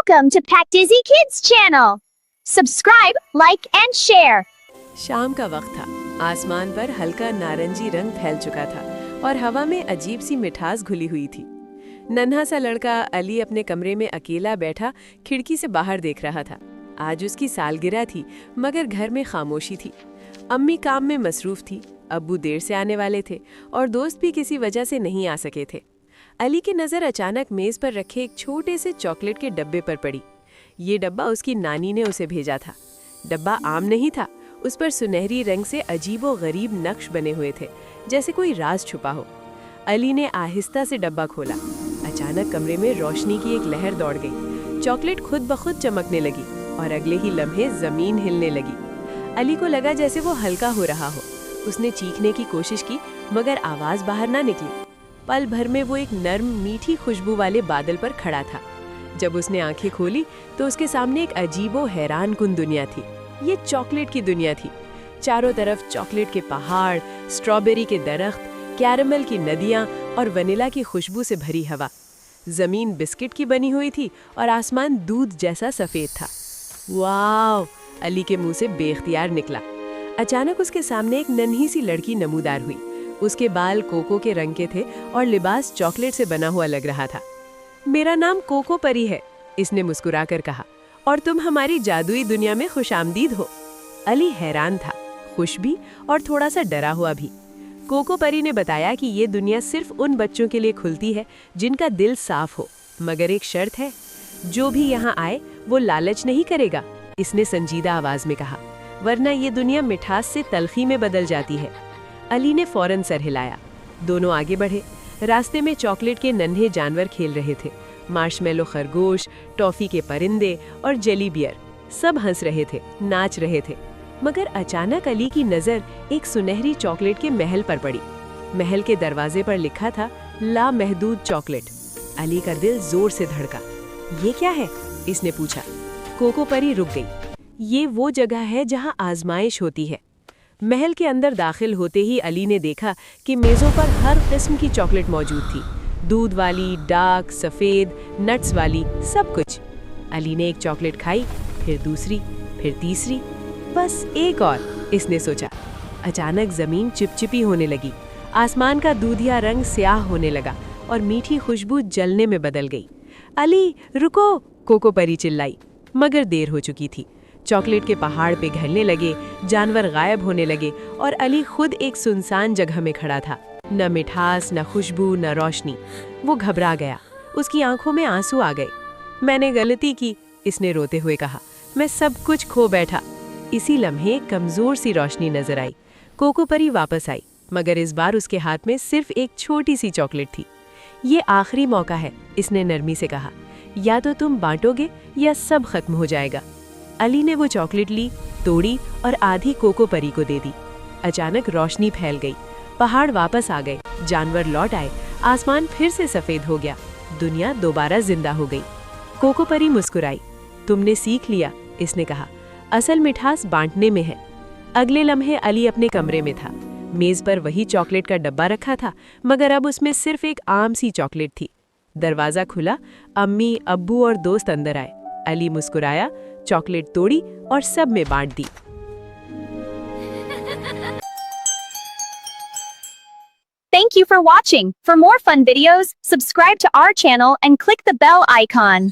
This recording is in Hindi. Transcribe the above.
Welcome to Paktizi Kids channel. Subscribe, like and share. शाम का वक्त था। आसमान पर हल्का नारंगी रंग फैल चुका था और हवा में अजीब सी मिठास घुली हुई थी। नन्हा सा लड़का अली अपने कमरे में अकेला बैठा खिड़की से बाहर देख रहा था। आज उसकी सालगिरह थी, मगर घर में खामोशी थी। अम्मी काम में मसरूफ थी, अब्बू देर से आने वाले थे और दोस्त भी किसी वजह से नहीं आ सके थे। अली की नज़र अचानक मेज़ पर रखे एक छोटे से चॉकलेट के डब्बे पर पड़ी। ये डब्बा उसकी नानी ने उसे भेजा था। डब्बा आम नहीं था, उस पर सुनहरी रंग से अजीबो गरीब नक्श बने हुए थे, जैसे कोई राज छुपा हो। अली ने आहिस्ता से डब्बा खोला। अचानक कमरे में रोशनी की एक लहर दौड़ गई। चॉकलेट खुद ब खुद चमकने लगी और अगले ही लम्हे जमीन हिलने लगी। अली को लगा जैसे वो हल्का हो रहा हो। उसने चीखने की कोशिश की, मगर आवाज बाहर ना निकली। पल भर में वो एक नर्म मीठी खुशबू वाले बादल पर खड़ा था। जब उसने आंखें खोली तो उसके सामने एक अजीबो हैरान कुन दुनिया थी। ये चॉकलेट की दुनिया थी। चारों तरफ चॉकलेट के पहाड़, स्ट्रॉबेरी के दरख्त, कैरमल की नदियां और वनीला की खुशबू से भरी हवा। जमीन बिस्किट की बनी हुई थी और आसमान दूध जैसा सफेद था। वाह! अली के मुंह से बेख्तियार निकला। अचानक उसके सामने एक नन्ही सी लड़की नमूदार हुई। उसके बाल कोको के रंग के थे और लिबास चॉकलेट से बना हुआ लग रहा था। मेरा नाम कोको परी है, इसने मुस्कुराकर कहा, और तुम हमारी जादुई दुनिया में खुशामदीद हो। अली हैरान था, खुश भी और थोड़ा सा डरा हुआ भी। कोको परी ने बताया कि ये दुनिया सिर्फ उन बच्चों के लिए खुलती है जिनका दिल साफ हो, मगर एक शर्त है, जो भी यहाँ आए वो लालच नहीं करेगा, इसने संजीदा आवाज में कहा, वरना ये दुनिया मिठास से तलखी में बदल जाती है। अली ने फौरन सर हिलाया। दोनों आगे बढ़े। रास्ते में चॉकलेट के नन्हे जानवर खेल रहे थे। मार्शमेलो खरगोश, टॉफी के परिंदे और जेली बियर, सब हंस रहे थे, नाच रहे थे। मगर अचानक अली की नज़र एक सुनहरी चॉकलेट के महल पर पड़ी। महल के दरवाजे पर लिखा था, लामहदूद चॉकलेट। अली का दिल जोर से धड़का। ये क्या है? इसने पूछा। कोको परी रुक गई। ये वो जगह है जहाँ आजमाइश होती है। महल के अंदर दाखिल होते ही अली ने देखा कि मेज़ों पर हर किस्म की चॉकलेट मौजूद थी। दूध वाली, डार्क, सफ़ेद, नट्स वाली, सब कुछ। अली ने एक चॉकलेट खाई, फिर दूसरी, फिर तीसरी, बस एक और, इसने सोचा। अचानक ज़मीन चिपचिपी होने लगी। आसमान का दूधिया रंग स्याह होने लगा और मीठी खुशबू जलने में बदल गई। अली रुको! कोको परी चिल्लाई, मगर देर हो चुकी थी। चॉकलेट के पहाड़ पिघलने लगे, जानवर गायब होने लगे और अली खुद एक सुनसान जगह में खड़ा था। न मिठास, न खुशबू, न रोशनी। वो घबरा गया। उसकी आंखों में आंसू आ गए। मैंने गलती की, इसने रोते हुए कहा। मैं सब कुछ खो बैठा। इसी लम्हे कमजोर सी रोशनी नजर आई। कोको परी वापस आई, मगर इस बार उसके हाथ में सिर्फ एक छोटी सी चॉकलेट थी। ये आखिरी मौका है, इसने नरमी से कहा। या तो तुम बांटोगे या सब खत्म हो जाएगा। अली ने वो चॉकलेट ली, तोड़ी और आधी कोको परी को दे दी। अचानक रोशनी फैल गई। पहाड़ वापस आ गए, जानवर लौट आए, आसमान फिर से सफेद हो गया। दुनिया दोबारा जिंदा हो गई। कोको परी मुस्कुराई। तुमने सीख लिया, इसने कहा। असल मिठास बांटने में है। अगले लम्हे अली अपने कमरे में था। मेज पर वही चॉकलेट का डब्बा रखा था, मगर अब उसमें सिर्फ एक आम सी चॉकलेट थी। दरवाजा खुला, अम्मी, अब्बू और दोस्त अंदर आए। अली मुस्कुराया, चॉकलेट तोड़ी और सब में बांट दी। Thank you for watching. For more fun videos, subscribe to our channel and click the bell icon.